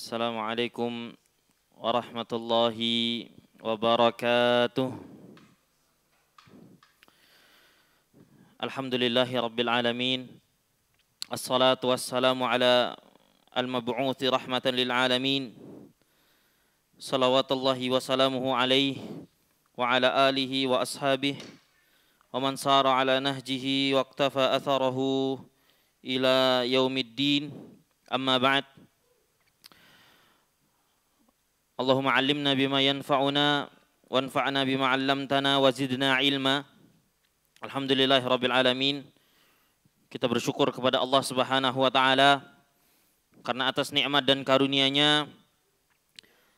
Assalamualaikum warahmatullahi wabarakatuh. Alhamdulillahi rabbil alamin. Assalatu wassalamu ala al-mab'uthi rahmatan lil alamin. Salawatullahi wa salamuhu alaihi wa ala alihi wa ashabihi wa man sara ala nahjihi wa iktafa atharahu ila yaumiddin. Amma ba'd. Allahumma 'allimna bima yanfa'una wanfa'na bima 'allamtana wa zidna ilma. Alhamdulillahirabbil alamin. Kita bersyukur kepada Allah Subhanahu wa taala karena atas nikmat dan karunia-Nya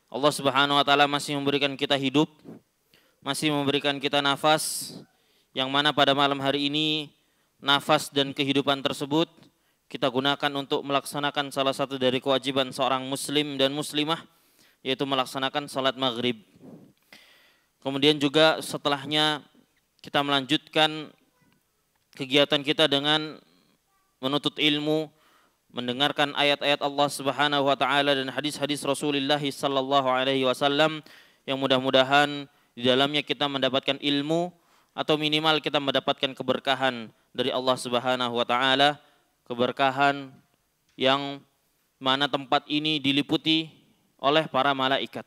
Allah Subhanahu wa taala masih memberikan kita hidup, masih memberikan kita nafas, yang mana pada malam hari ini nafas dan kehidupan tersebut kita gunakan untuk melaksanakan salah satu dari kewajiban seorang muslim dan muslimah, yaitu melaksanakan salat maghrib. Kemudian juga setelahnya kita melanjutkan kegiatan kita dengan menuntut ilmu, mendengarkan ayat-ayat Allah Subhanahu wa taala dan hadis-hadis Rasulullah sallallahu alaihi wasallam, yang mudah-mudahan di dalamnya kita mendapatkan ilmu atau minimal kita mendapatkan keberkahan dari Allah Subhanahu wa taala, keberkahan yang mana tempat ini diliputi oleh para malaikat.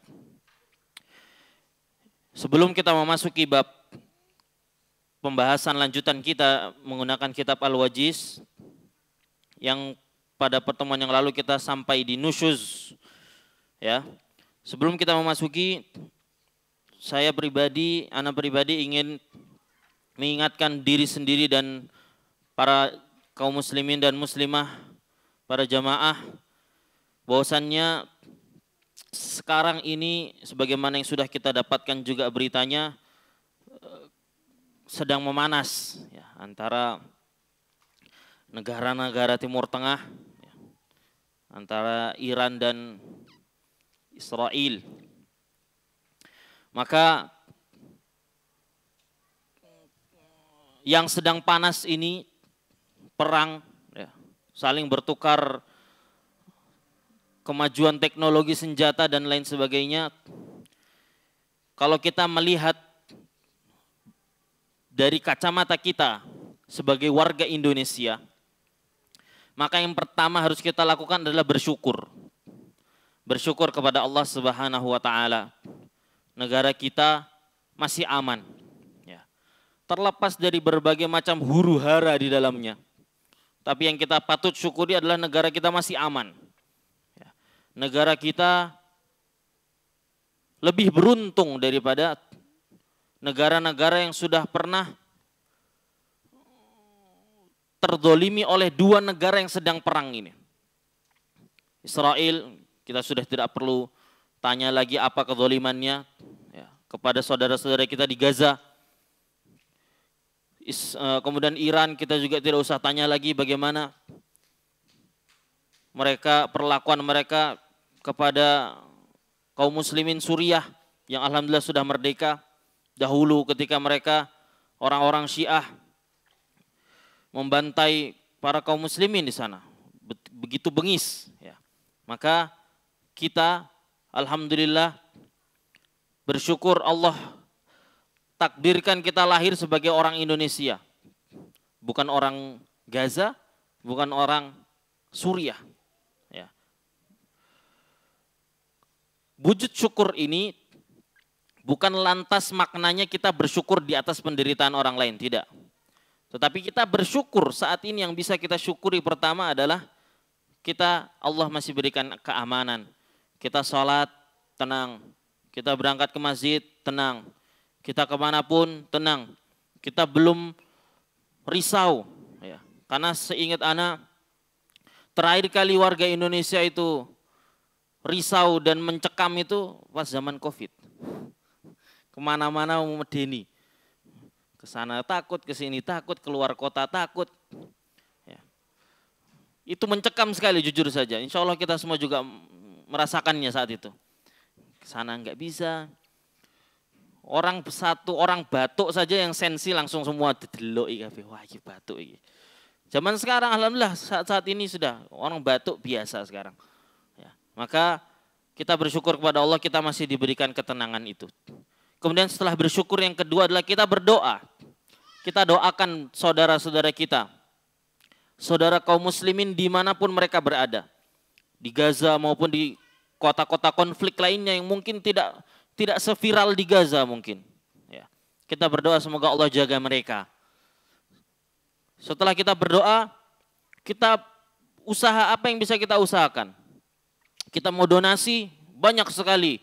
Sebelum kita memasuki bab pembahasan lanjutan kita menggunakan kitab Al-Wajiz, yang pada pertemuan yang lalu kita sampai di nusyuz, ya. Sebelum kita memasuki, anak pribadi ingin mengingatkan diri sendiri dan para kaum muslimin dan muslimah, para jamaah, bahwasannya sekarang ini sebagaimana yang sudah kita dapatkan juga beritanya sedang memanas, ya, antara negara-negara Timur Tengah, ya, antara Iran dan Israel. Maka yang sedang panas ini perang, ya, saling bertukar kemajuan teknologi senjata dan lain sebagainya. Kalau kita melihat dari kacamata kita sebagai warga Indonesia, maka yang pertama harus kita lakukan adalah bersyukur. Bersyukur kepada Allah Subhanahu wa taala. Negara kita masih aman, ya. Terlepas dari berbagai macam huru-hara di dalamnya. Tapi yang kita patut syukuri adalah negara kita masih aman. Negara kita lebih beruntung daripada negara-negara yang sudah pernah terdolimi oleh dua negara yang sedang perang ini. Israel, kita sudah tidak perlu tanya lagi apa kezalimannya, ya, kepada saudara-saudara kita di Gaza. Kemudian Iran, kita juga tidak usah tanya lagi bagaimana perlakuan mereka kepada kaum muslimin Suriah yang alhamdulillah sudah merdeka. Dahulu ketika mereka orang-orang Syiah membantai para kaum muslimin di sana, begitu bengis, ya. Maka kita alhamdulillah bersyukur Allah takdirkan kita lahir sebagai orang Indonesia, bukan orang Gaza, bukan orang Suriah. Wujud syukur ini bukan lantas maknanya kita bersyukur di atas penderitaan orang lain, tidak. Tetapi kita bersyukur saat ini, yang bisa kita syukuri pertama adalah Allah masih berikan keamanan. Kita sholat tenang, kita berangkat ke masjid tenang, kita kemanapun tenang, kita belum risau, ya. Karena seingat ana, terakhir kali warga Indonesia itu risau dan mencekam itu pas zaman Covid. Kemana-mana mau medeni. Kesana takut, kesini takut, keluar kota takut. Ya. Itu mencekam sekali jujur saja. Insya Allah kita semua juga merasakannya saat itu. Kesana nggak bisa. Orang batuk saja yang sensi langsung semua didelok iki. Wah, iki batuk iki. Zaman sekarang alhamdulillah saat ini sudah orang batuk biasa sekarang. Ya. Maka Kita bersyukur kepada Allah kita masih diberikan ketenangan itu. Kemudian setelah bersyukur yang kedua adalah kita berdoa. Kita doakan saudara-saudara kita. Saudara kaum muslimin dimanapun mereka berada. Di Gaza maupun di kota-kota konflik lainnya yang mungkin tidak seviral di Gaza mungkin. Ya. Kita berdoa semoga Allah jaga mereka. Setelah kita berdoa, kita usaha apa yang bisa kita usahakan? Kita mau donasi, banyak sekali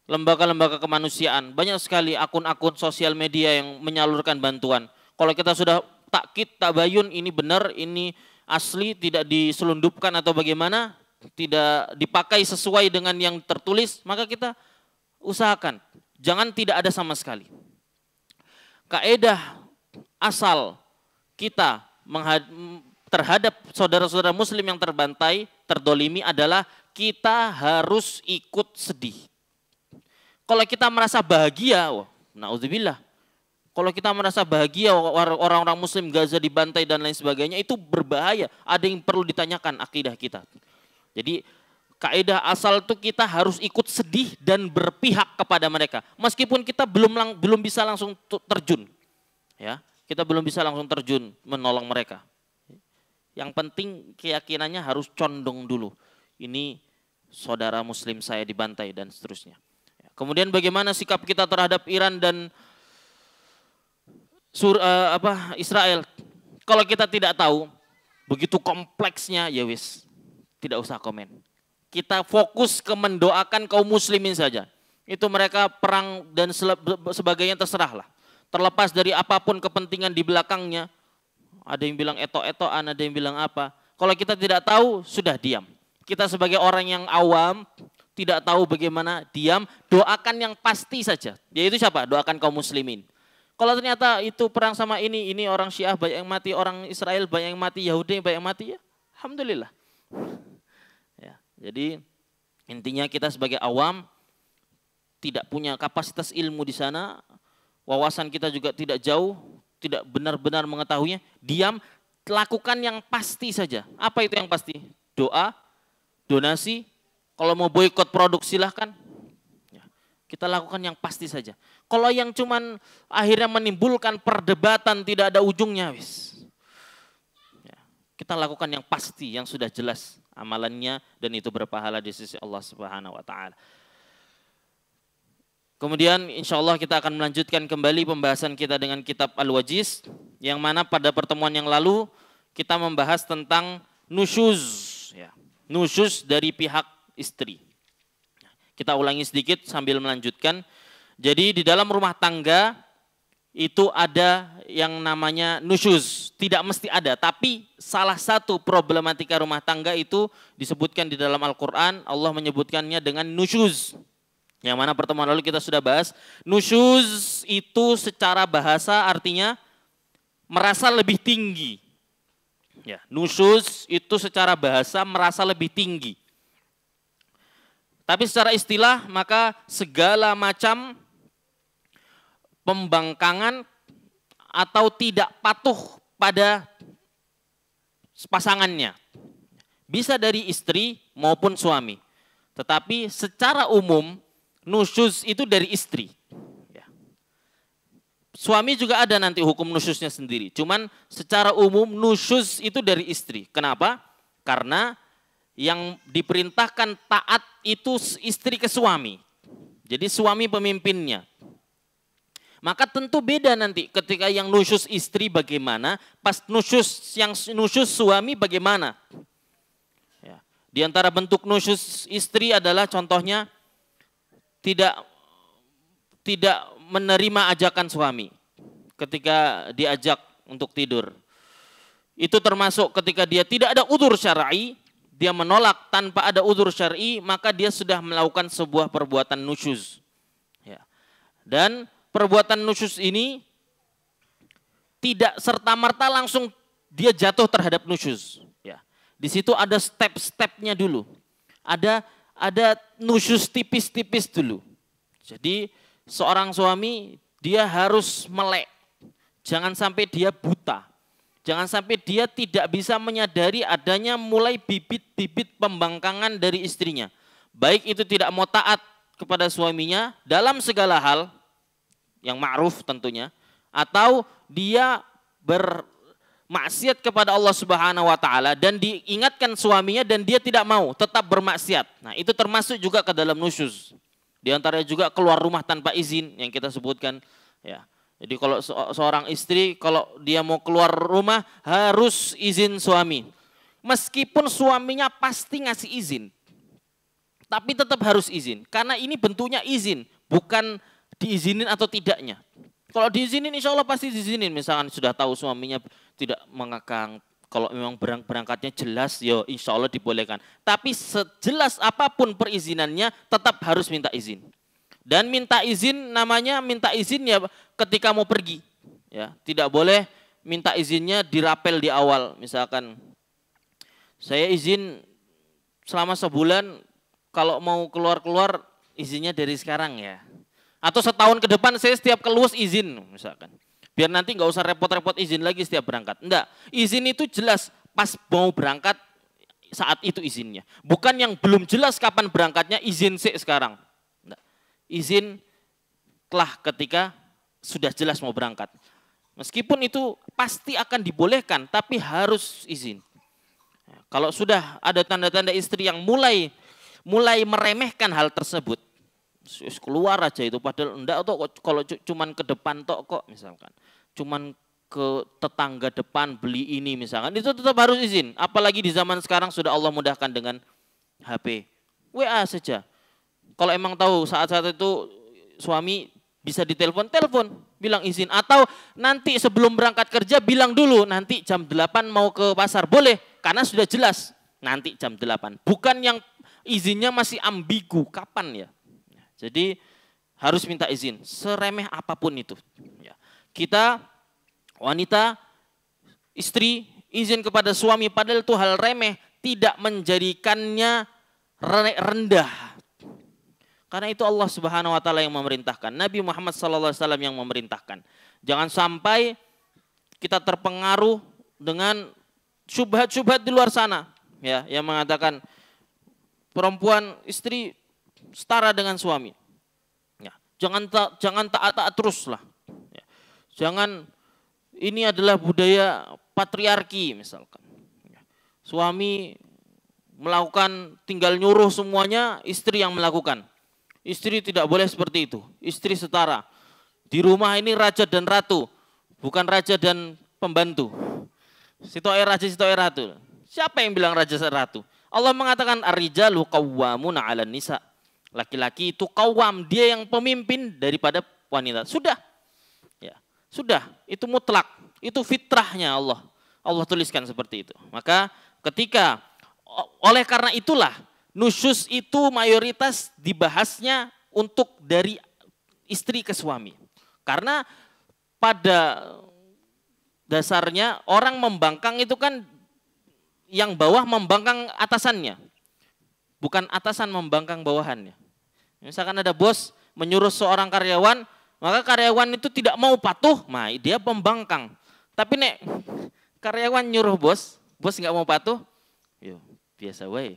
lembaga-lembaga kemanusiaan, banyak sekali akun-akun sosial media yang menyalurkan bantuan. Kalau kita sudah takkid, tabayun, ini benar, ini asli, tidak diselundupkan atau bagaimana, tidak dipakai sesuai dengan yang tertulis, maka kita usahakan. Jangan tidak ada sama sekali. Kaedah asal kita terhadap saudara-saudara muslim yang terbantai, terdolimi adalah kita harus ikut sedih. Kalau kita merasa bahagia, na'udzubillah. Kalau kita merasa bahagia orang-orang muslim Gaza dibantai dan lain sebagainya, itu berbahaya. Ada yang perlu ditanyakan akidah kita. Jadi kaidah asal itu kita harus ikut sedih dan berpihak kepada mereka. Meskipun kita belum bisa langsung terjun. Ya, kita belum bisa langsung terjun menolong mereka. Yang penting keyakinannya harus condong dulu. Ini saudara muslim saya dibantai dan seterusnya. Kemudian bagaimana sikap kita terhadap Iran dan Israel? Kalau kita tidak tahu, begitu kompleksnya, ya wis, tidak usah komen. Kita fokus ke mendoakan kaum muslimin saja. Itu mereka perang dan sebagainya terserahlah. Terlepas dari apapun kepentingan di belakangnya. Ada yang bilang eto-etoan, ada yang bilang apa. Kalau kita tidak tahu, sudah diam. Kita sebagai orang yang awam, tidak tahu bagaimana, diam, doakan yang pasti saja. Yaitu siapa? Doakan kaum muslimin. Kalau ternyata itu perang sama ini orang Syiah banyak yang mati, orang Israel banyak yang mati, Yahudi banyak yang mati, ya alhamdulillah. Ya, jadi intinya kita sebagai awam tidak punya kapasitas ilmu di sana, wawasan kita juga tidak jauh, tidak benar-benar mengetahuinya, diam, lakukan yang pasti saja. Apa itu yang pasti? Doa, donasi, kalau mau boikot produk silahkan. Ya, kita lakukan yang pasti saja. Kalau yang cuman akhirnya menimbulkan perdebatan tidak ada ujungnya, wis. Ya, kita lakukan yang pasti, yang sudah jelas amalannya dan itu berpahala di sisi Allah Subhanahu wa taala. Kemudian insya Allah kita akan melanjutkan kembali pembahasan kita dengan kitab Al-Wajiz, yang mana pada pertemuan yang lalu kita membahas tentang nusyuz, ya, nusyuz dari pihak istri. Kita ulangi sedikit sambil melanjutkan. Jadi di dalam rumah tangga itu ada yang namanya nusyuz, tidak mesti ada, tapi salah satu problematika rumah tangga itu disebutkan di dalam Al-Quran, Allah menyebutkannya dengan nusyuz. Yang mana pertemuan lalu kita sudah bahas, nusyuz itu secara bahasa artinya merasa lebih tinggi. Ya, nusyuz itu secara bahasa merasa lebih tinggi. Tapi secara istilah maka segala macam pembangkangan atau tidak patuh pada pasangannya. Bisa dari istri maupun suami. Tetapi secara umum nusyuz itu dari istri. Ya. Suami juga ada nanti hukum nusyuznya sendiri. Cuman secara umum nusyuz itu dari istri. Kenapa? Karena yang diperintahkan taat itu istri ke suami. Jadi suami pemimpinnya. Maka tentu beda nanti ketika yang nusyuz istri bagaimana, pas yang nusyuz suami bagaimana. Ya. Di antara bentuk nusyuz istri adalah contohnya tidak menerima ajakan suami ketika diajak untuk tidur. Itu termasuk ketika dia tidak ada udzur syar'i, dia menolak tanpa ada udzur syar'i, maka dia sudah melakukan sebuah perbuatan nusyuz. Ya. Dan perbuatan nusyuz ini tidak serta-merta langsung dia jatuh terhadap nusyuz. Ya. Di situ ada step-stepnya dulu. Ada nusyuz tipis-tipis dulu. Jadi seorang suami dia harus melek. Jangan sampai dia buta. Jangan sampai dia tidak bisa menyadari adanya mulai bibit-bibit pembangkangan dari istrinya. baik itu tidak mau taat kepada suaminya dalam segala hal yang ma'ruf tentunya, atau dia bermaksiat kepada Allah Subhanahu wa taala dan diingatkan suaminya dan dia tidak mau, tetap bermaksiat. Nah, itu termasuk juga ke dalam nusyuz. Di antaranya juga keluar rumah tanpa izin yang kita sebutkan, ya. Jadi kalau seorang istri kalau dia mau keluar rumah harus izin suami. Meskipun suaminya pasti ngasih izin, tapi tetap harus izin. Karena ini bentuknya izin, bukan diizinin atau tidaknya. Kalau diizinin insya Allah pasti diizinin. Misalkan sudah tahu suaminya tidak mengekang, kalau memang berangkatnya jelas, ya insya Allah dibolehkan. Tapi sejelas apapun perizinannya tetap harus minta izin. Dan minta izin namanya minta izin ya ketika mau pergi. Ya, tidak boleh minta izinnya dirapel di awal. Misalkan saya izin selama sebulan, kalau mau keluar-keluar izinnya dari sekarang ya. Atau setahun ke depan saya setiap keluar izin misalkan. Biar nanti nggak usah repot-repot izin lagi setiap berangkat. Enggak, izin itu jelas pas mau berangkat saat itu izinnya. Bukan yang belum jelas kapan berangkatnya izin sih sekarang. Enggak. Izin telah ketika sudah jelas mau berangkat. Meskipun itu pasti akan dibolehkan tapi harus izin. Kalau sudah ada tanda-tanda istri yang mulai meremehkan hal tersebut, keluar aja itu, padahal enggak toh, kalau cuman ke depan tok kok misalkan, cuman ke tetangga depan beli ini misalkan, itu tetap harus izin. Apalagi di zaman sekarang sudah Allah mudahkan dengan HP, WA saja. Kalau emang tahu saat-saat itu suami bisa ditelepon, telepon, bilang izin. Atau nanti sebelum berangkat kerja bilang dulu, nanti jam 8 mau ke pasar, boleh, karena sudah jelas nanti jam 8. Bukan yang izinnya masih ambigu, kapan ya. Jadi harus minta izin, seremeh apapun itu. Ya. Kita wanita, istri, izin kepada suami padahal itu hal remeh, tidak menjadikannya rendah. Karena itu Allah Subhanahu wa taala yang memerintahkan, Nabi Muhammad SAW yang memerintahkan. Jangan sampai kita terpengaruh dengan syubhat-syubhat di luar sana, ya, yang mengatakan perempuan istri setara dengan suami. Ya, jangan taat terus lah. Ya, jangan, ini adalah budaya patriarki misalkan. Ya, suami melakukan, tinggal nyuruh semuanya, istri yang melakukan. Istri tidak boleh seperti itu. Istri setara. Di rumah ini raja dan ratu, bukan raja dan pembantu. Situ air raja, situ air ratu. Siapa yang bilang raja dan ratu? Allah mengatakan ar-rijalu qawwamuna 'alan nisa. Laki-laki itu qawwam, dia yang pemimpin daripada wanita. Sudah. Ya, sudah, itu mutlak. Itu fitrahnya Allah. Allah tuliskan seperti itu. Maka ketika oleh karena itulah nusyuz itu mayoritas dibahasnya untuk dari istri ke suami. Karena pada dasarnya orang membangkang itu kan yang bawah membangkang atasannya. Bukan atasan membangkang bawahannya. Misalkan ada bos menyuruh seorang karyawan, maka karyawan itu tidak mau patuh, nah dia pembangkang. Tapi nek karyawan nyuruh bos nggak mau patuh, yo biasa wae.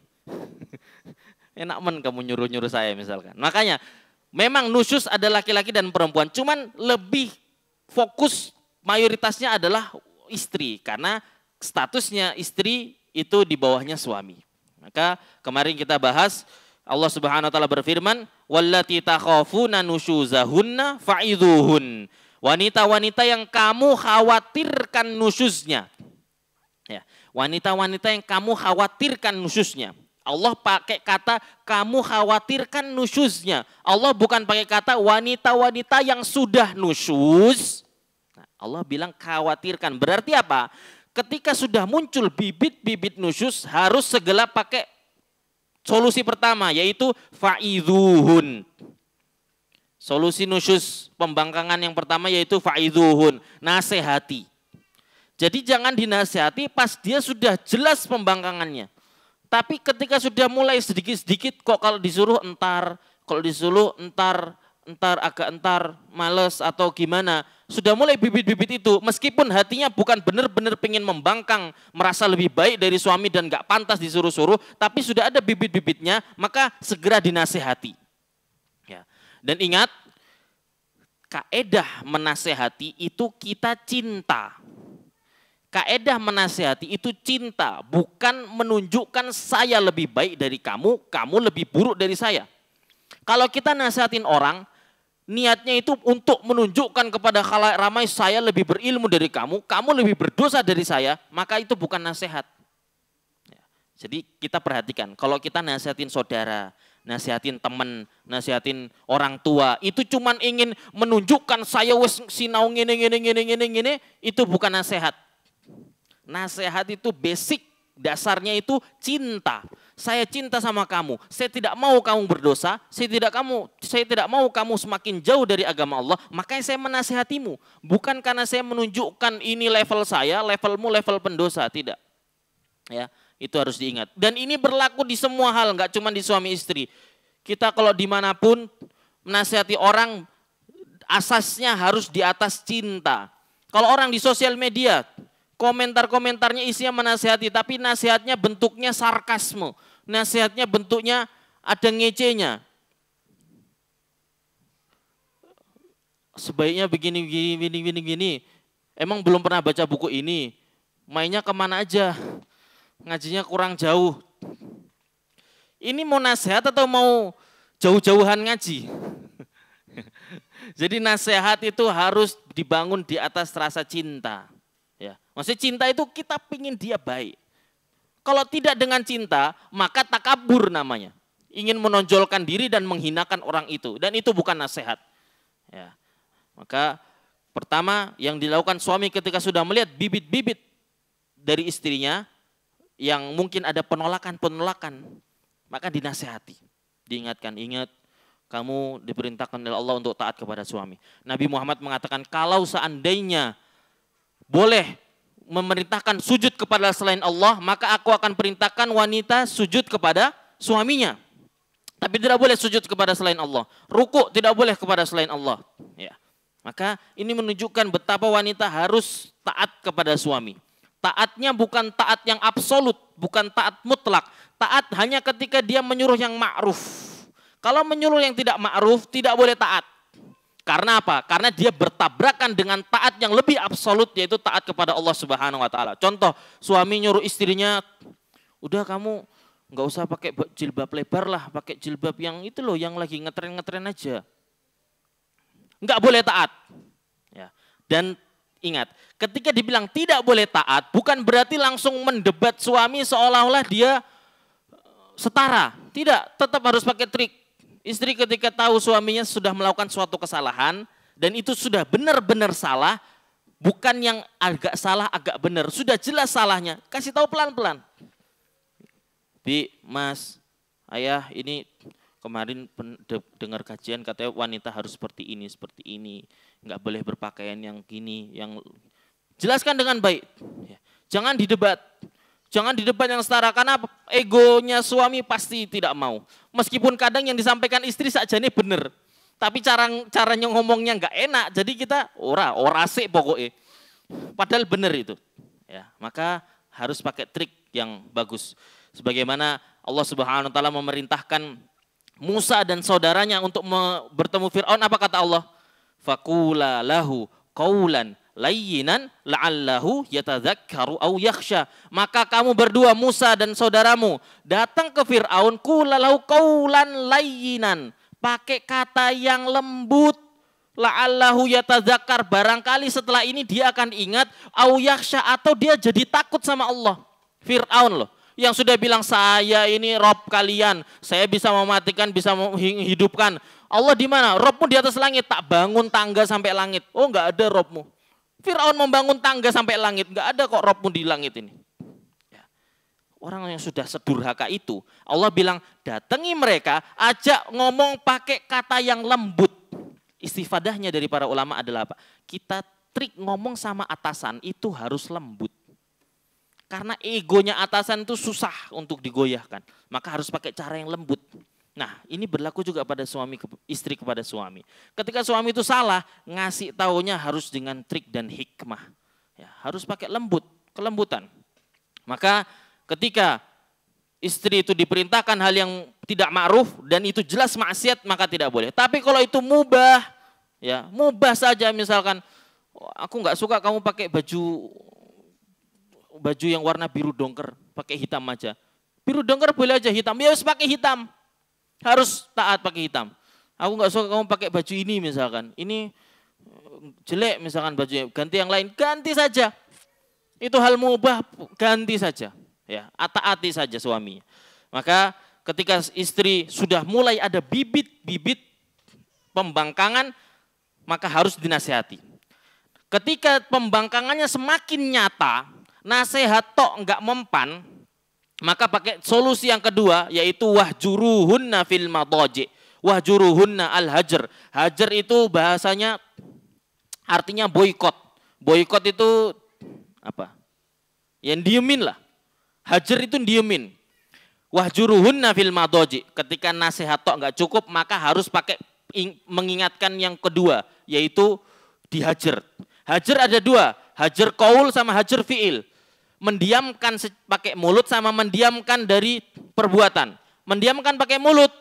Enak men kamu nyuruh saya misalkan. Makanya memang nusyuz ada laki-laki dan perempuan, cuman lebih fokus mayoritasnya adalah istri karena statusnya istri itu di bawahnya suami. Maka kemarin kita bahas Allah Subhanahu wa taala berfirman, "Wallati takhafuna nusyuzahunna fa'idhuhun." Wanita-wanita yang kamu khawatirkan nusyuznya. Ya, wanita-wanita yang kamu khawatirkan nusyuznya. Allah pakai kata kamu khawatirkan nusyuznya. Allah bukan pakai kata wanita-wanita yang sudah nusyuz. Nah, Allah bilang khawatirkan. Berarti apa? Ketika sudah muncul bibit-bibit nusyuz harus segera pakai solusi pertama yaitu fa'idhuhun. Solusi nusyuz pembangkangan yang pertama yaitu fa'idhuhun, nasihati. Jadi jangan dinasihati pas dia sudah jelas pembangkangannya. Tapi ketika sudah mulai sedikit-sedikit kok kalau disuruh entar agak entar, males atau gimana. Sudah mulai bibit-bibit itu, meskipun hatinya bukan benar-benar pengen membangkang, merasa lebih baik dari suami dan gak pantas disuruh-suruh, tapi sudah ada bibit-bibitnya, maka segera dinasehati. Ya. Dan ingat, kaedah menasehati itu kita cinta. Kaedah menasehati itu cinta, bukan menunjukkan saya lebih baik dari kamu, kamu lebih buruk dari saya. Kalau kita nasihatin orang, niatnya itu untuk menunjukkan kepada khalayak ramai saya lebih berilmu dari kamu, kamu lebih berdosa dari saya, maka itu bukan nasihat. Jadi kita perhatikan, kalau kita nasihatin saudara, nasihatin teman, nasihatin orang tua, itu cuman ingin menunjukkan saya wes sinau ngene, itu bukan nasihat. Nasihat itu basic, dasarnya itu cinta. Saya cinta sama kamu, saya tidak mau kamu berdosa, saya tidak mau kamu semakin jauh dari agama Allah, makanya saya menasihatimu. Bukan karena saya menunjukkan ini level saya, levelmu level pendosa, tidak. Ya, itu harus diingat. Dan ini berlaku di semua hal, nggak cuma di suami istri. Kita kalau dimanapun menasihati orang, asasnya harus di atas cinta. Kalau orang di sosial media, komentar-komentarnya isinya menasihati, tapi nasihatnya bentuknya sarkasme. Nasihatnya bentuknya ada ngecenya. Sebaiknya begini. Emang belum pernah baca buku ini. Mainnya kemana aja. Ngajinya kurang jauh. Ini mau nasihat atau mau jauh-jauhan ngaji? Jadi nasihat itu harus dibangun di atas rasa cinta. Ya, maksudnya cinta itu kita pingin dia baik. Kalau tidak dengan cinta, maka takabur namanya. Ingin menonjolkan diri dan menghinakan orang itu. Dan itu bukan nasihat. Ya. Maka pertama yang dilakukan suami ketika sudah melihat bibit-bibit dari istrinya, yang mungkin ada penolakan-penolakan, maka dinasehati. Diingatkan, ingat kamu diperintahkan oleh Allah untuk taat kepada suami. Nabi Muhammad mengatakan kalau seandainya boleh memerintahkan sujud kepada selain Allah, maka aku akan perintahkan wanita sujud kepada suaminya. Tapi tidak boleh sujud kepada selain Allah. Ruku tidak boleh kepada selain Allah. Ya. Maka ini menunjukkan betapa wanita harus taat kepada suami. Taatnya bukan taat yang absolut, bukan taat mutlak. Taat hanya ketika dia menyuruh yang ma'ruf. Kalau menyuruh yang tidak ma'ruf, tidak boleh taat. Karena apa? Karena dia bertabrakan dengan taat yang lebih absolut, yaitu taat kepada Allah Subhanahu wa taala. Contoh, suami nyuruh istrinya, "Udah kamu nggak usah pakai jilbab lebar lah, pakai jilbab yang itu loh, yang lagi ngetren-ngetren aja." Nggak boleh taat. Ya. Dan ingat, ketika dibilang tidak boleh taat, bukan berarti langsung mendebat suami seolah-olah dia setara. Tidak, tetap harus pakai trik. Istri ketika tahu suaminya sudah melakukan suatu kesalahan dan itu sudah benar-benar salah, bukan yang agak salah, agak benar, sudah jelas salahnya, kasih tahu pelan-pelan. Bi, Mas, Ayah, ini kemarin dengar kajian katanya wanita harus seperti ini, nggak boleh berpakaian yang gini, yang jelaskan dengan baik. Jangan didebat. Jangan di debat yang setara, karena egonya suami pasti tidak mau. Meskipun kadang yang disampaikan istri sakjane bener, tapi caranya ngomongnya nggak enak, jadi kita ora sik pokoknya. Padahal bener itu. Ya, maka harus pakai trik yang bagus. Sebagaimana Allah Subhanahu wa taala memerintahkan Musa dan saudaranya untuk bertemu Fir'aun, apa kata Allah? Faqula lahu qaulan layyinan la'allahu yatadzakkaru aw yakhsha. Maka kamu berdua, Musa dan saudaramu, datang ke Fir'aun, qula lahu qaulan layyinan, pakai kata yang lembut, la'allahu yatadzakkar, barangkali setelah ini dia akan ingat, aw yakhsha, atau dia jadi takut sama Allah. Fir'aun loh, yang sudah bilang saya ini Rob kalian, saya bisa mematikan, bisa menghidupkan. Allah di mana? Robmu di atas langit, tak bangun tangga sampai langit. Oh, enggak ada Robmu. Fir'aun membangun tangga sampai langit, enggak ada kok Robmu di langit ini. Ya. Orang yang sudah sedurhaka itu, Allah bilang datangi mereka, ajak ngomong pakai kata yang lembut. Istifadahnya dari para ulama adalah apa? Kita trik ngomong sama atasan itu harus lembut. Karena egonya atasan itu susah untuk digoyahkan. Maka harus pakai cara yang lembut. Nah, ini berlaku juga pada istri kepada suami. Ketika suami itu salah, ngasih taunya harus dengan trik dan hikmah. Ya, harus pakai kelembutan. Maka ketika istri itu diperintahkan hal yang tidak ma'ruf dan itu jelas maksiat, maka tidak boleh. Tapi kalau itu mubah, ya mubah saja, misalkan aku nggak suka kamu pakai baju yang warna biru dongker, pakai hitam aja. Biru dongker boleh aja, hitam ya harus pakai hitam. Harus taat pakai hitam. Aku nggak suka kamu pakai baju ini misalkan. Ini jelek misalkan bajunya, ganti yang lain, ganti saja. Itu hal mubah, ganti saja. Ya, taati saja suami. Maka ketika istri sudah mulai ada bibit-bibit pembangkangan, maka harus dinasihati. Ketika pembangkangannya semakin nyata, nasihat tok enggak mempan, maka pakai solusi yang kedua, yaitu wahjuruhunna fil madaji. Wahjuruhunna al-hajar. Hajar itu bahasanya artinya boikot. Boikot itu apa? Yang diemin lah. Hajar itu diemin. Wahjuruhunna fil madaji. Ketika nasihat tok enggak cukup, maka harus pakai mengingatkan yang kedua, yaitu dihajar. Hajar ada dua, hajar qaul sama hajar fi'il. Mendiamkan pakai mulut sama mendiamkan dari perbuatan. Mendiamkan pakai mulut,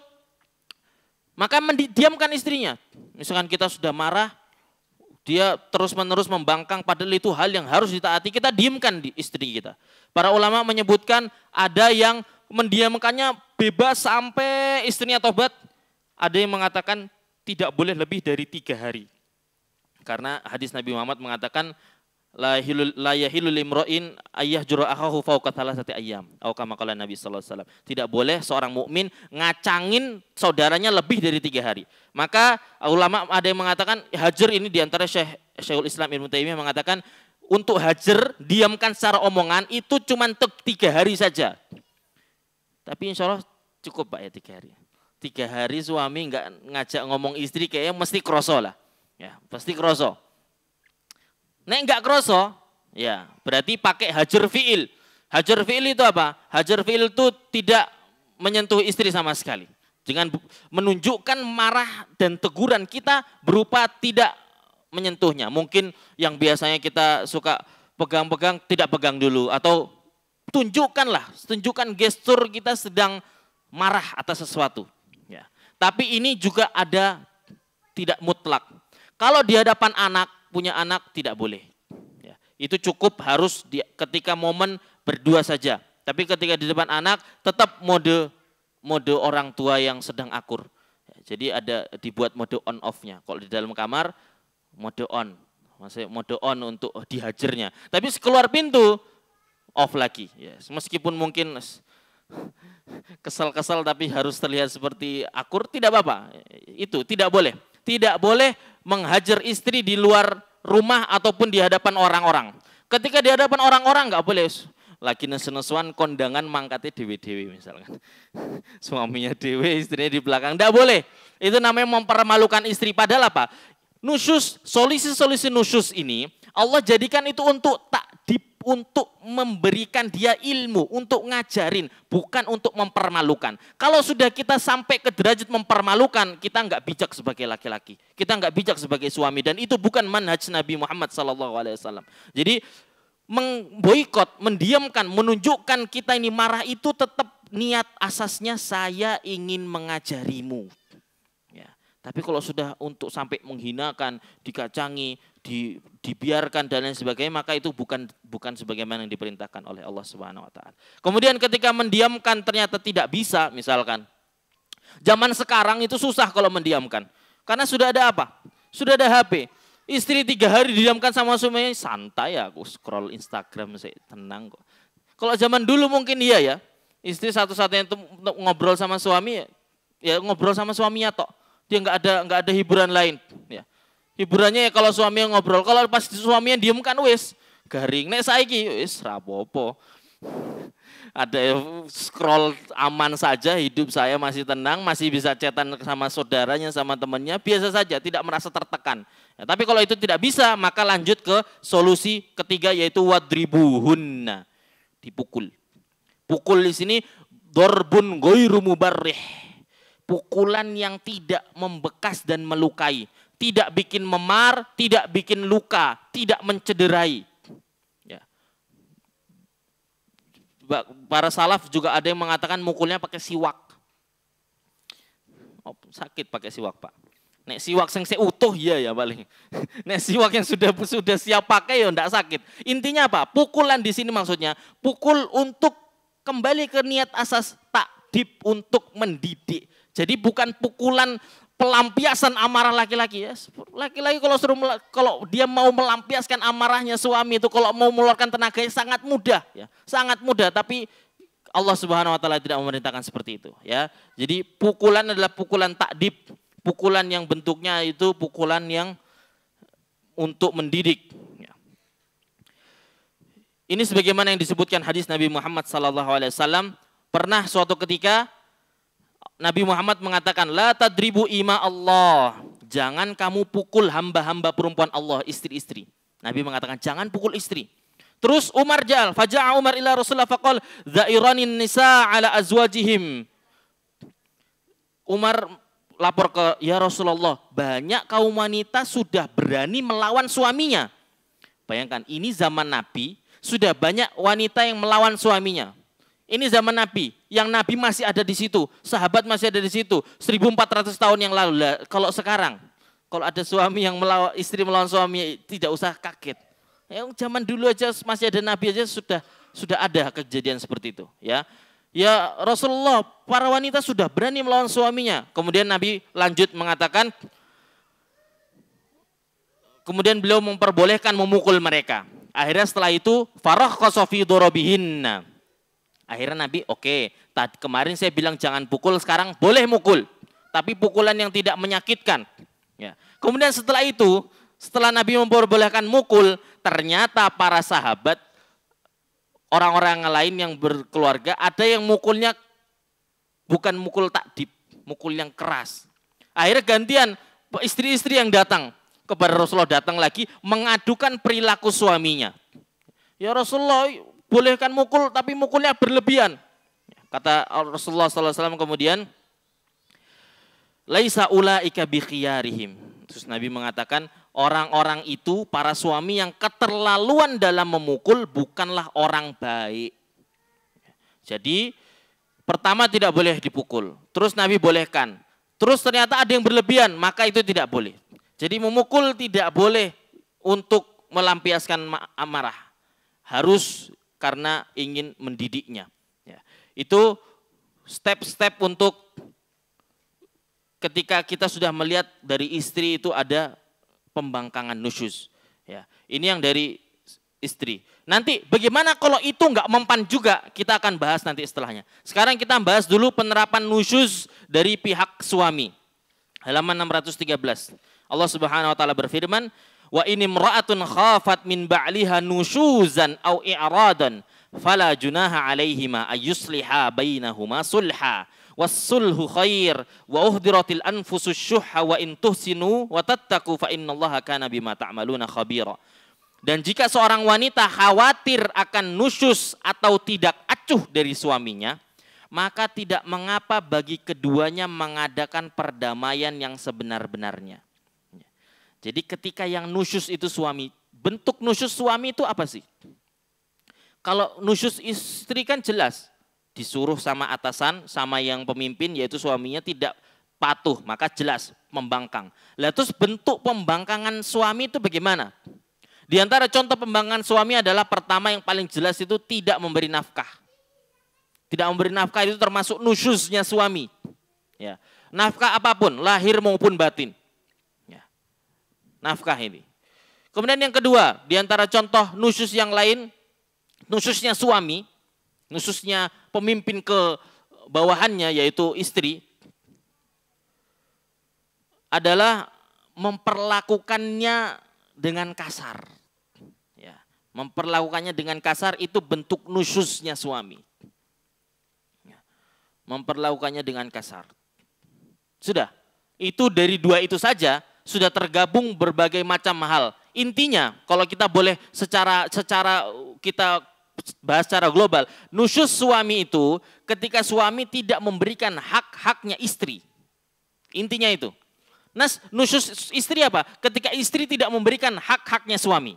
maka mendiamkan istrinya. Misalkan kita sudah marah, dia terus-menerus membangkang, padahal itu hal yang harus ditaati, kita diamkan di istri kita. Para ulama menyebutkan ada yang mendiamkannya bebas sampai istrinya tobat. Ada yang mengatakan tidak boleh lebih dari 3 hari. Karena hadis Nabi Muhammad mengatakan la yahilu limro'in ayyahjura akhahu fawqa thalathati ayyam. Atau kama qala Nabi sallallahu alaihi wasallam. Tidak boleh seorang mukmin ngacangin saudaranya lebih dari 3 hari. Maka ulama ada yang mengatakan hajar ini diantara Syekhul Islam Ibnu Taimiyah mengatakan untuk hajar diamkan secara omongan itu cuma 3 hari saja. Tapi insya Allah cukup Pak ya 3 hari. 3 hari suami enggak ngajak ngomong istri kayaknya mesti kroso lah. Ya, pasti kroso. Nek enggak kroso, ya berarti pakai hajar fi'il. Hajar fi'il itu apa? Hajar fi'il itu tidak menyentuh istri sama sekali. Dengan menunjukkan marah dan teguran kita berupa tidak menyentuhnya. Mungkin yang biasanya kita suka pegang-pegang, tidak pegang dulu. Atau tunjukkan gestur kita sedang marah atas sesuatu. Ya. Tapi ini juga ada tidak mutlak. Kalau di hadapan anak, punya anak tidak boleh. Ya, itu cukup harus ketika momen berdua saja. Tapi ketika di depan anak tetap mode orang tua yang sedang akur. Ya, jadi ada dibuat mode on off-nya. Kalau di dalam kamar mode on. Maksudnya mode on untuk dihajarnya. Tapi keluar pintu off lagi. Ya, meskipun mungkin kesal-kesal tapi harus terlihat seperti akur, tidak apa-apa. Itu tidak boleh. Tidak boleh menghajar istri di luar rumah ataupun di hadapan orang-orang. Ketika di hadapan orang-orang enggak boleh. Lagi nesu-nesuan kondangan mangkatnya dewe-dewe misalkan. Suaminya dewe, istrinya di belakang. Enggak boleh. Itu namanya mempermalukan istri. Padahal apa? Nusyus, solusi nusyus ini Allah jadikan itu untuk untuk memberikan dia ilmu, untuk ngajarin, bukan untuk mempermalukan. Kalau sudah kita sampai ke derajat mempermalukan, kita enggak bijak sebagai laki-laki. Kita enggak bijak sebagai suami dan itu bukan manhaj Nabi Muhammad SAW. Jadi memboikot, mendiamkan, menunjukkan kita ini marah itu tetap niat asasnya saya ingin mengajarimu. Ya. Tapi kalau sudah untuk sampai menghinakan, dikacangi, dibiarkan dan lain sebagainya, maka itu bukan sebagaimana yang diperintahkan oleh Allah Subhanahu wa taala. Kemudian ketika mendiamkan ternyata tidak bisa, misalkan. Zaman sekarang itu susah kalau mendiamkan. Karena sudah ada apa? Sudah ada HP. Istri 3 hari didiamkan sama suaminya, santai aku scroll Instagram saya tenang kok. Kalau zaman dulu mungkin iya ya. Istri satu-satunya untuk ngobrol sama suami ya ngobrol sama suaminya tok. Dia enggak ada hiburan lain, ya. Hiburannya ya kalau suami yang ngobrol, kalau pas suami yang diem kan wis garing. Nek saiki wis rapopo. Ada scroll aman saja, hidup saya masih tenang, masih bisa chatan sama saudaranya, sama temannya, biasa saja, tidak merasa tertekan. Ya, tapi kalau itu tidak bisa, maka lanjut ke solusi ketiga yaitu wadribuhunna, dipukul. Pukul di sini dorbun ghairu mubarrih. Pukulan yang tidak membekas dan melukai. Tidak bikin memar, tidak bikin luka, tidak mencederai. Ya. Para salaf juga ada yang mengatakan mukulnya pakai siwak. Oh, sakit pakai siwak, Pak. Nek siwak yang seutuh ya paling. Nek siwak yang sudah siap pakai ya enggak sakit. Intinya apa? Pukulan di sini maksudnya pukul untuk kembali ke niat asas takdib, untuk mendidik. Jadi bukan pukulan pelampiasan amarah laki-laki ya. Laki-laki kalau dia mau melampiaskan amarahnya suami itu, kalau mau mengeluarkan tenaganya sangat mudah ya. Sangat mudah, tapi Allah Subhanahu wa taala tidak memerintahkan seperti itu ya. Jadi pukulan adalah pukulan takdib, pukulan yang bentuknya itu pukulan yang untuk mendidik ya. Ini sebagaimana yang disebutkan hadis Nabi Muhammad SAW. Pernah suatu ketika Nabi Muhammad mengatakan, la tadribu ima Allah. Jangan kamu pukul hamba-hamba perempuan Allah, istri-istri. Nabi mengatakan jangan pukul istri. Terus Umar faja'a Umar ila Rasulullah faqal za'iranin nisa ala azwajihim. Umar lapor ke ya Rasulullah, banyak kaum wanita sudah berani melawan suaminya. Bayangkan, ini zaman Nabi sudah banyak wanita yang melawan suaminya. Ini zaman Nabi, yang Nabi masih ada di situ, sahabat masih ada di situ, 1400 tahun yang lalu. Kalau sekarang, kalau ada suami yang istri melawan suami, tidak usah kaget. Yang zaman dulu aja masih ada Nabi aja sudah ada kejadian seperti itu. Ya Rasulullah, para wanita sudah berani melawan suaminya. Kemudian Nabi lanjut mengatakan, kemudian beliau memperbolehkan memukul mereka. Akhirnya setelah itu, farakhasa fi darabihinna. Akhirnya Nabi, kemarin saya bilang jangan pukul, sekarang boleh mukul. Tapi pukulan yang tidak menyakitkan. Ya. Kemudian setelah itu, setelah Nabi memperbolehkan mukul, ternyata para sahabat, orang-orang lain yang berkeluarga, ada yang mukulnya bukan mukul takdib, mukul yang keras. Akhirnya gantian, istri-istri yang datang kepada Rasulullah, datang lagi mengadukan perilaku suaminya. Ya Rasulullah, bolehkan mukul tapi mukulnya berlebihan. Kata Rasulullah SAW kemudian, laisa ulaika bi khiyarihim. Terus Nabi mengatakan, orang-orang itu, para suami yang keterlaluan dalam memukul bukanlah orang baik. Jadi pertama tidak boleh dipukul. Terus Nabi bolehkan. Terus ternyata ada yang berlebihan, maka itu tidak boleh. Jadi memukul tidak boleh untuk melampiaskan amarah. Harus karena ingin mendidiknya. Ya. Itu step-step untuk ketika kita sudah melihat dari istri itu ada pembangkangan nusyuz. Ya. Ini yang dari istri. Nanti bagaimana kalau itu nggak mempan juga, kita akan bahas nanti setelahnya. Sekarang kita bahas dulu penerapan nusyuz dari pihak suami. Halaman 613. Allah Subhanahu wa taala berfirman, wa in imra'atun khafat min ba'liha nusyuzan aw i'radan fala junaha 'alaihima ayyusliha bainahuma sulha was-sulhu khair wa uhdiratil anfusus syuhha wa in tuhsinu wa tattaqu fa innallaha kana bima ta'maluna khabira. Dan jika seorang wanita khawatir akan nusyuz atau tidak acuh dari suaminya, maka tidak mengapa bagi keduanya mengadakan perdamaian yang sebenar-benarnya. Jadi ketika yang nusyuz itu suami, bentuk nusyuz suami itu apa sih? Kalau nusyuz istri kan jelas, disuruh sama atasan, sama yang pemimpin yaitu suaminya tidak patuh, maka jelas membangkang. Lah terus bentuk pembangkangan suami itu bagaimana? Di antara contoh pembangkangan suami adalah pertama yang paling jelas itu tidak memberi nafkah. Tidak memberi nafkah itu termasuk nusyuznya suami. Ya. Nafkah apapun, lahir maupun batin. Nafkah ini. Kemudian yang kedua, di antara contoh nusyuz yang lain, nusyuznya suami, nusyuznya pemimpin ke bawahannya yaitu istri, adalah memperlakukannya dengan kasar. Ya, memperlakukannya dengan kasar itu bentuk nusyuznya suami. Ya, memperlakukannya dengan kasar. Sudah, itu dari dua itu saja sudah tergabung berbagai macam hal. Intinya kalau kita boleh secara kita bahas secara global, nusyuz suami itu ketika suami tidak memberikan hak-haknya istri. Intinya itu. Nusyuz istri apa? Ketika istri tidak memberikan hak-haknya suami.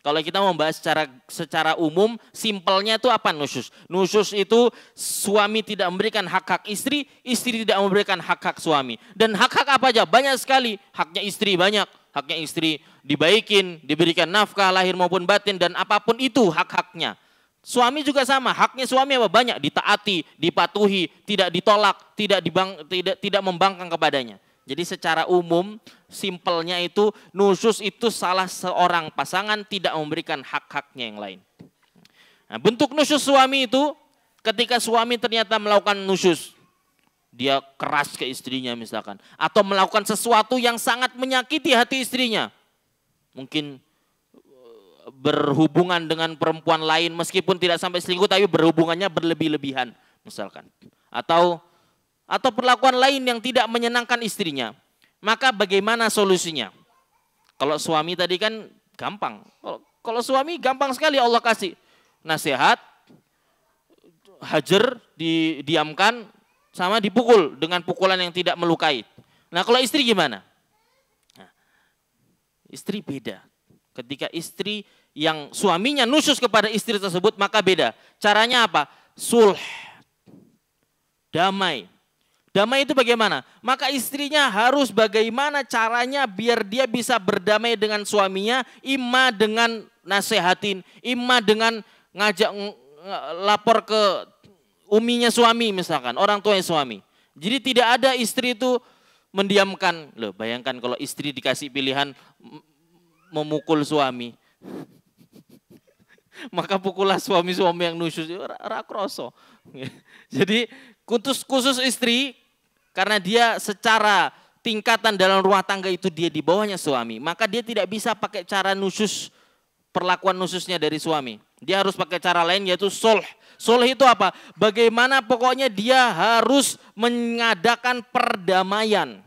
Kalau kita membahas secara umum, simpelnya itu apa nusyuz? Nusyuz itu suami tidak memberikan hak-hak istri, istri tidak memberikan hak-hak suami. Dan hak-hak apa aja? Banyak sekali. Haknya istri banyak. Haknya istri dibaikin, diberikan nafkah lahir maupun batin, dan apapun itu hak-haknya. Suami juga sama, haknya suami apa? Banyak, ditaati, dipatuhi, tidak ditolak, tidak membangkang kepadanya. Jadi secara umum, simpelnya itu nusyuz itu salah seorang pasangan tidak memberikan hak-haknya yang lain. Nah, bentuk nusyuz suami itu ketika suami ternyata melakukan nusyuz, dia keras ke istrinya misalkan, atau melakukan sesuatu yang sangat menyakiti hati istrinya. Mungkin berhubungan dengan perempuan lain meskipun tidak sampai selingkuh tapi berhubungannya berlebih-lebihan misalkan. Atau perlakuan lain yang tidak menyenangkan istrinya. Maka bagaimana solusinya? Kalau suami tadi kan gampang. Kalau suami gampang sekali Allah kasih nasihat, hajar, didiamkan, sama dipukul dengan pukulan yang tidak melukai. Nah kalau istri gimana? Nah, istri beda. Ketika istri yang suaminya nusyuz kepada istri tersebut maka beda. Caranya apa? Sulh, damai. Damai itu bagaimana? Maka istrinya harus bagaimana caranya biar dia bisa berdamai dengan suaminya, imma dengan nasehatin, imma dengan ngajak lapor ke uminya suami misalkan, orang tuanya suami. Jadi tidak ada istri itu mendiamkan. Loh, bayangkan kalau istri dikasih pilihan memukul suami. Maka pukullah suami-suami yang nusyuz, ora kroso. Jadi khusus istri, karena dia secara tingkatan dalam rumah tangga itu dia di bawahnya suami, maka dia tidak bisa pakai cara nusyuz, perlakuan nusyuznya dari suami. Dia harus pakai cara lain yaitu sulh. Sulh itu apa? Bagaimana pokoknya dia harus mengadakan perdamaian.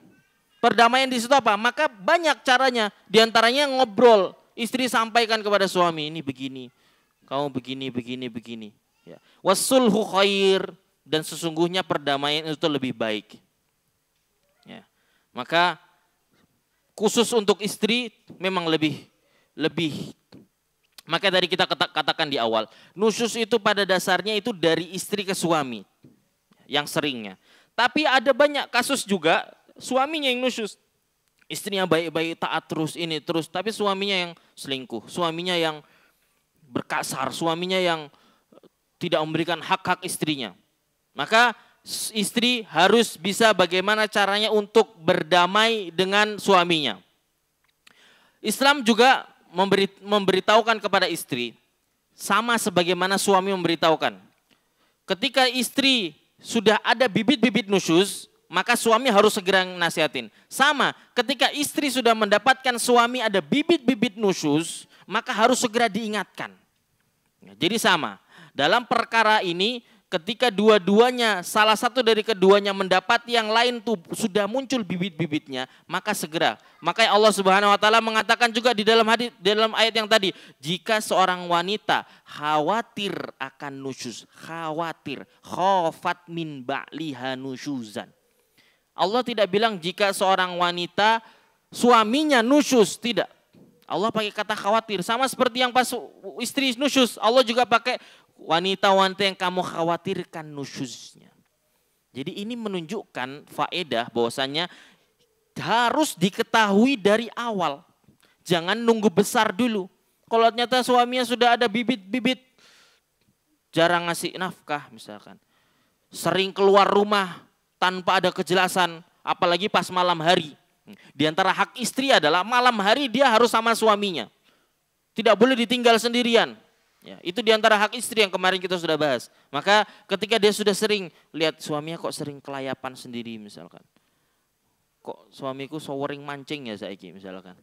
Perdamaian di situ apa? Maka banyak caranya. Di antaranya ngobrol. Istri sampaikan kepada suami, ini begini. Kamu begini. Ya. Wasulhu khair. Dan sesungguhnya perdamaian itu lebih baik. Ya. Maka khusus untuk istri memang lebih. Maka tadi kita katakan di awal, nusyuz itu pada dasarnya itu dari istri ke suami yang seringnya. Tapi ada banyak kasus juga suaminya yang nusyuz. Istrinya baik-baik, taat terus, tapi suaminya yang selingkuh, suaminya yang berkasar, suaminya yang tidak memberikan hak-hak istrinya. Maka istri harus bisa bagaimana caranya untuk berdamai dengan suaminya. Islam juga memberitahukan kepada istri sama sebagaimana suami memberitahukan. Ketika istri sudah ada bibit-bibit nusyuz, maka suami harus segera nasihatin. Sama, ketika istri sudah mendapatkan suami ada bibit-bibit nusyuz, maka harus segera diingatkan. Jadi sama, dalam perkara ini ketika dua-duanya, salah satu dari keduanya mendapat yang lain tuh sudah muncul bibit-bibitnya, maka segera. Makanya Allah Subhanahu wa taala mengatakan juga di dalam ayat yang tadi, jika seorang wanita khawatir akan nusyuz, khafat min ba'liha nusyuzan. Allah tidak bilang jika seorang wanita suaminya nusyuz, tidak. Allah pakai kata khawatir, sama seperti yang pas istri nusyuz, Allah juga pakai wanita-wanita yang kamu khawatirkan nusyuznya. Jadi ini menunjukkan faedah bahwasannya harus diketahui dari awal. Jangan nunggu besar dulu. Kalau ternyata suaminya sudah ada bibit-bibit, jarang ngasih nafkah misalkan, sering keluar rumah tanpa ada kejelasan, apalagi pas malam hari. Di antara hak istri adalah malam hari dia harus sama suaminya. Tidak boleh ditinggal sendirian. Ya, itu diantara hak istri yang kemarin kita sudah bahas. Maka ketika dia sudah sering lihat suaminya kok sering kelayapan sendiri misalkan. Kok suamiku sowering mancing ya saiki misalkan.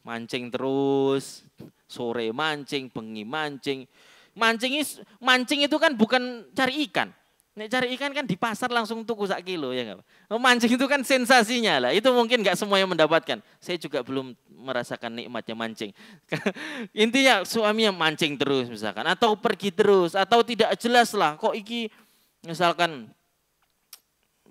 Mancing terus, sore mancing, bengi mancing. Mancing itu kan bukan cari ikan. Nek cari ikan kan di pasar langsung tuku sak kilo ya enggak? Mancing itu kan sensasinya lah. Itu mungkin enggak semuanya mendapatkan. Saya juga belum merasakan nikmatnya mancing. Intinya suaminya mancing terus misalkan, atau pergi terus, atau tidak jelas lah. Kok iki misalkan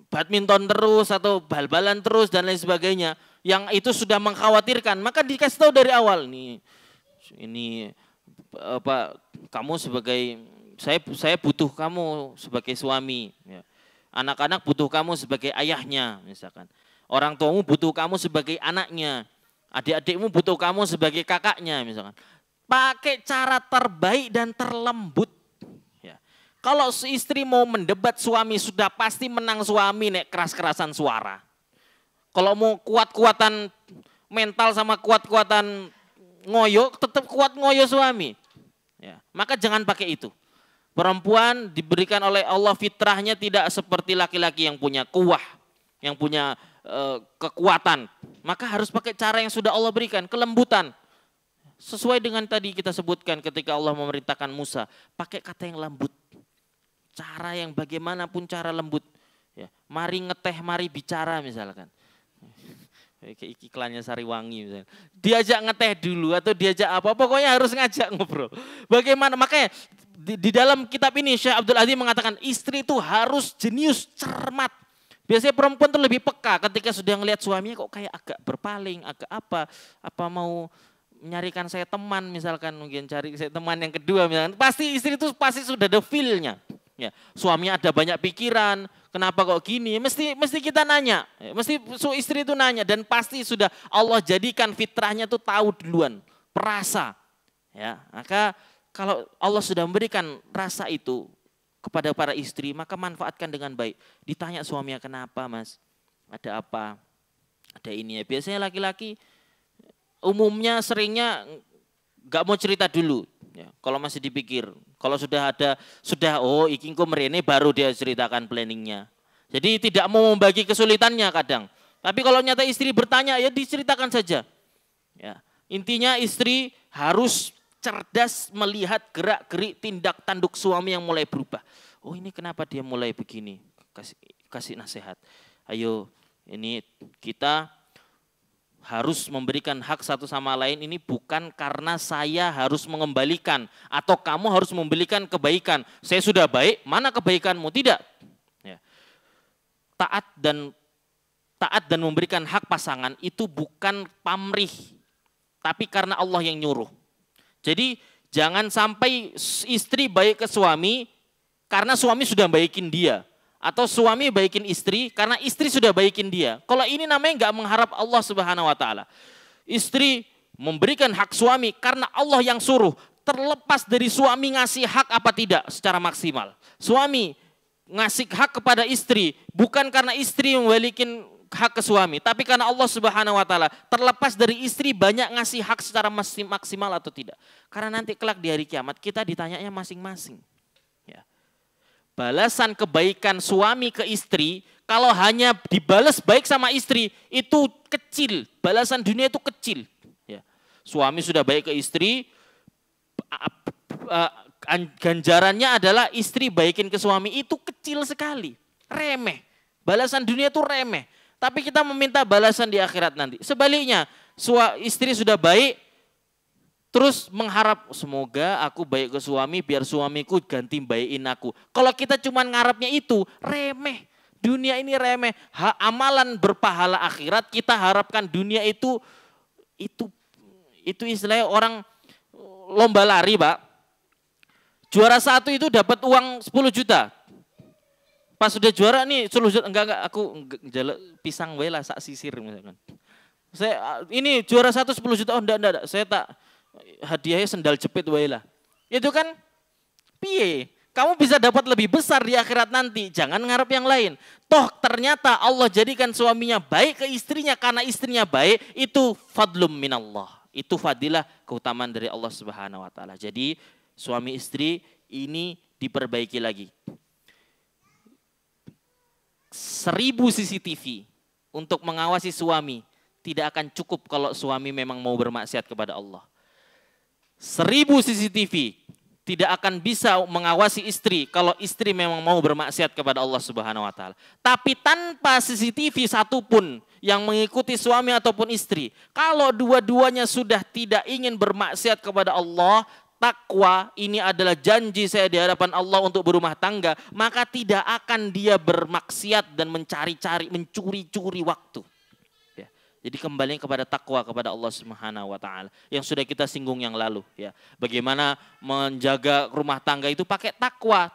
badminton terus atau bal-balan terus dan lain sebagainya, yang itu sudah mengkhawatirkan, maka dikasih tahu dari awal nih, ini apa, kamu sebagai saya butuh kamu sebagai suami, ya. Anak-anak butuh kamu sebagai ayahnya misalkan. Orang tuamu butuh kamu sebagai anaknya. Adik-adikmu butuh kamu sebagai kakaknya misalkan. Pakai cara terbaik dan terlembut. Ya. Kalau istri mau mendebat suami sudah pasti menang suami nek keras-kerasan suara. Kalau mau kuat-kuatan mental sama kuat-kuatan ngoyo, tetap kuat ngoyo suami. Ya. Maka jangan pakai itu. Perempuan diberikan oleh Allah fitrahnya tidak seperti laki-laki yang punya kuah, yang punya kekuatan. Maka harus pakai cara yang sudah Allah berikan, kelembutan. Sesuai dengan tadi kita sebutkan ketika Allah memerintahkan Musa, pakai kata yang lembut. Cara yang bagaimanapun cara lembut. Ya, mari ngeteh, mari bicara misalkan. Kayak iklannya Sariwangi misalnya. Diajak ngeteh dulu atau diajak apa, pokoknya harus ngajak ngobrol. Bagaimana, makanya di dalam kitab ini Syekh Abdul Aziz mengatakan istri itu harus jenius, cermat. Biasanya perempuan itu lebih peka ketika sudah ngelihat suaminya kok kayak agak berpaling, agak apa mau menyarikan saya teman misalkan, mungkin cari saya teman yang kedua misalkan. Pasti istri itu pasti sudah ada feel-nya. Ya, suaminya ada banyak pikiran, kenapa kok gini? Mesti kita nanya, mesti istri itu nanya dan pasti sudah Allah jadikan fitrahnya tuh tahu duluan, perasa. Ya, maka kalau Allah sudah memberikan rasa itu kepada para istri, maka manfaatkan dengan baik. Ditanya suaminya, kenapa mas? Ada apa? Ada ini ya. Biasanya laki-laki umumnya seringnya gak mau cerita dulu. Ya, kalau masih dipikir. Kalau sudah oh ikingku merene baru dia ceritakan planningnya. Jadi tidak mau membagi kesulitannya kadang. Tapi kalau nyata istri bertanya, ya diceritakan saja. Ya, intinya istri harus cerdas melihat gerak-gerik tindak tanduk suami yang mulai berubah. Oh ini kenapa dia mulai begini? Kasih nasihat. Ayo ini kita harus memberikan hak satu sama lain, ini bukan karena saya harus mengembalikan atau kamu harus memberikan kebaikan. Saya sudah baik, mana kebaikanmu? Tidak. Ya. Taat dan memberikan hak pasangan itu bukan pamrih, tapi karena Allah yang nyuruh. Jadi jangan sampai istri baik ke suami karena suami sudah baikin dia. Atau suami baikin istri karena istri sudah baikin dia. Kalau ini namanya enggak mengharap Allah Subhanahu wa taala. Istri memberikan hak suami karena Allah yang suruh. Terlepas dari suami ngasih hak apa tidak secara maksimal. Suami ngasih hak kepada istri bukan karena istri membalikin hak ke suami, tapi karena Allah Subhanahu wa taala. Terlepas dari istri banyak ngasih hak secara maksimal atau tidak. Karena nanti kelak di hari kiamat kita ditanyanya masing-masing. Ya. Balasan kebaikan suami ke istri kalau hanya dibalas baik sama istri itu kecil. Balasan dunia itu kecil. Ya. Suami sudah baik ke istri, ganjarannya adalah istri baikin ke suami itu kecil sekali. Remeh. Balasan dunia itu remeh. Tapi kita meminta balasan di akhirat nanti. Sebaliknya, istri sudah baik, terus mengharap semoga aku baik ke suami biar suamiku ganti baikin aku. Kalau kita cuma ngarapnya itu, remeh. Dunia ini remeh. Amalan berpahala akhirat kita harapkan dunia itu istilahnya orang lomba lari, Pak. Juara 1 itu dapat uang 10 juta. Pas sudah juara nih, enggak aku jaluk pisang wae lah sak sisir misalkan. Saya ini juara 1 10 juta, oh enggak. Saya tak hadiahnya sendal jepit wae lah. Itu kan piye? Kamu bisa dapat lebih besar di akhirat nanti, jangan ngarep yang lain. Toh ternyata Allah jadikan suaminya baik ke istrinya karena istrinya baik, itu fadlum minallah. Itu fadilah keutamaan dari Allah Subhanahu wa taala. Jadi suami istri ini diperbaiki lagi. 1000 CCTV untuk mengawasi suami tidak akan cukup kalau suami memang mau bermaksiat kepada Allah. 1000 CCTV tidak akan bisa mengawasi istri kalau istri memang mau bermaksiat kepada Allah Subhanahu wa taala. Tapi tanpa CCTV satupun yang mengikuti suami ataupun istri, kalau dua-duanya sudah tidak ingin bermaksiat kepada Allah, takwa ini adalah janji saya di hadapan Allah untuk berumah tangga, maka tidak akan dia bermaksiat dan mencuri-curi waktu. Ya. Jadi kembali kepada takwa kepada Allah Subhanahu wa taala yang sudah kita singgung yang lalu ya. Bagaimana menjaga rumah tangga itu pakai takwa.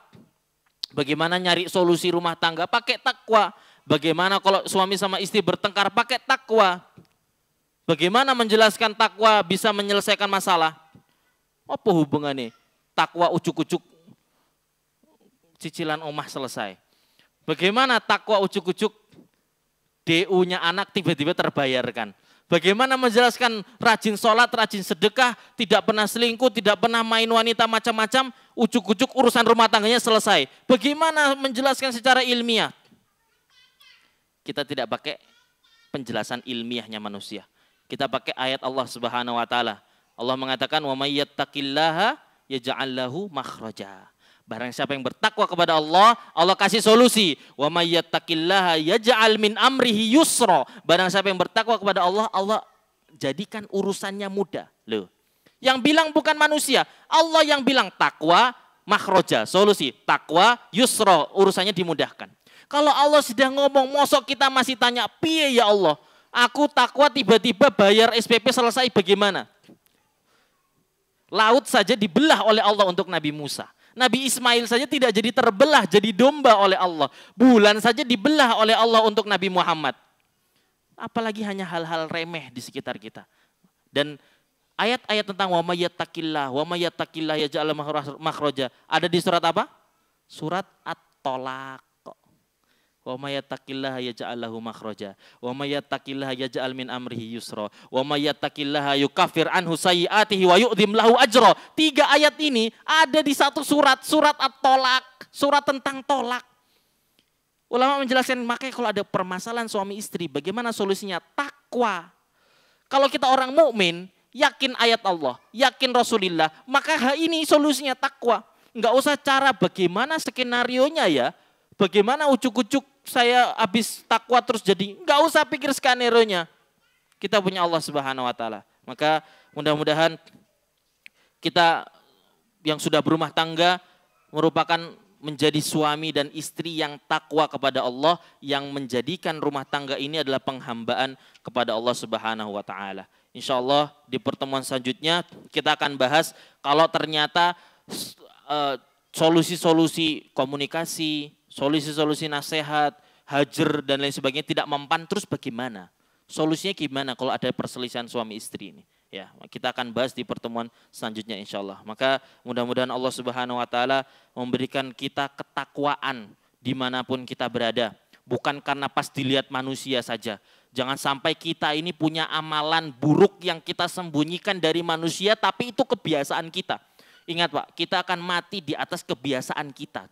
Bagaimana nyari solusi rumah tangga pakai takwa. Bagaimana kalau suami sama istri bertengkar pakai takwa. Bagaimana menjelaskan takwa bisa menyelesaikan masalah? Apa hubungannya? Takwa ucuk-ucuk cicilan omah selesai. Bagaimana takwa ucuk-ucuk DU-nya anak tiba-tiba terbayarkan? Bagaimana menjelaskan rajin sholat, rajin sedekah, tidak pernah selingkuh, tidak pernah main wanita macam-macam, ucuk-ucuk urusan rumah tangganya selesai. Bagaimana menjelaskan secara ilmiah? Kita tidak pakai penjelasan ilmiahnya manusia. Kita pakai ayat Allah Subhanahu wa taala. Allah mengatakan wa may yattaqillaha yaj'al lahu makhraja. Barang siapa yang bertakwa kepada Allah, Allah kasih solusi. Wa may yattaqillaha yaj'al min amrihi yusra. Barang siapa yang bertakwa kepada Allah, Allah jadikan urusannya mudah. Loh. Yang bilang bukan manusia, Allah yang bilang takwa makhraja, solusi. Takwa yusra, urusannya dimudahkan. Kalau Allah sudah ngomong, mosok kita masih tanya, piye ya Allah? Aku takwa tiba-tiba bayar SPP selesai bagaimana? Laut saja dibelah oleh Allah untuk Nabi Musa. Nabi Ismail saja tidak jadi terbelah, jadi domba oleh Allah. Bulan saja dibelah oleh Allah untuk Nabi Muhammad. Apalagi hanya hal-hal remeh di sekitar kita. Dan ayat-ayat tentang wa may yattaqillah yaj'al makhraja ada di surat apa? Surat At-Tolaq. Wa may yattaqillaha yaj'al lahu makhraja wa may yattaqillaha yaj'al min amrihi yusra wa may yattaqillaha yukaffir anhu sayyi'atihi wa yu'dhim lahu ajra. 3 ayat ini ada di satu surat At-Tolaq, surat tentang tolak. Ulama menjelaskan makanya kalau ada permasalahan suami istri bagaimana solusinya? Takwa. Kalau kita orang mukmin, yakin ayat Allah, yakin Rasulullah, maka ini solusinya takwa. Enggak usah cara bagaimana skenarionya ya. Bagaimana ucuk-ucuk saya habis takwa terus jadi, enggak usah pikir skenario-nya. Kita punya Allah Subhanahu wa taala. Maka mudah-mudahan kita yang sudah berumah tangga merupakan menjadi suami dan istri yang takwa kepada Allah, yang menjadikan rumah tangga ini adalah penghambaan kepada Allah Subhanahu wa taala. Insyaallah di pertemuan selanjutnya kita akan bahas kalau ternyata solusi-solusi komunikasi, solusi-solusi nasihat, hajar dan lain sebagainya tidak mempan, terus bagaimana? Solusinya gimana kalau ada perselisihan suami istri ini? Ya, kita akan bahas di pertemuan selanjutnya insyaallah. Maka mudah-mudahan Allah Subhanahu wa taala memberikan kita ketakwaan dimanapun kita berada. Bukan karena pas dilihat manusia saja. Jangan sampai kita ini punya amalan buruk yang kita sembunyikan dari manusia tapi itu kebiasaan kita. Ingat Pak, kita akan mati di atas kebiasaan kita.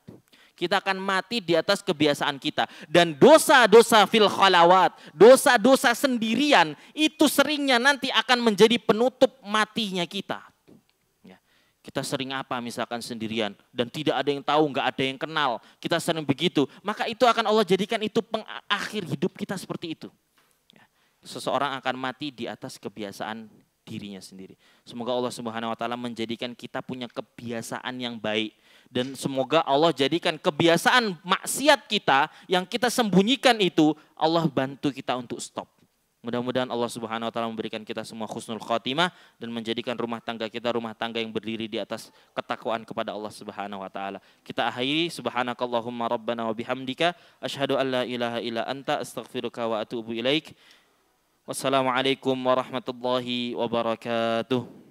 Kita akan mati di atas kebiasaan kita. Dan dosa-dosa fil khalawat, dosa-dosa sendirian, itu seringnya nanti akan menjadi penutup matinya kita. Ya. Kita sering apa misalkan sendirian, dan tidak ada yang tahu, nggak ada yang kenal. Kita sering begitu, maka itu akan Allah jadikan itu pengakhir hidup kita seperti itu. Ya. Seseorang akan mati di atas kebiasaan dirinya sendiri. Semoga Allah Subhanahu wa taala menjadikan kita punya kebiasaan yang baik. Dan semoga Allah jadikan kebiasaan maksiat kita yang kita sembunyikan itu, Allah bantu kita untuk stop. Mudah-mudahan Allah Subhanahu wa taala memberikan kita semua husnul khotimah dan menjadikan rumah tangga kita rumah tangga yang berdiri di atas ketakwaan kepada Allah Subhanahu wa taala. Kita akhiri subhanakallahumma rabbana wa bihamdika asyhadu an la ilaha illa anta astaghfiruka wa atubu ilaik. Wassalamualaikum warahmatullahi wabarakatuh.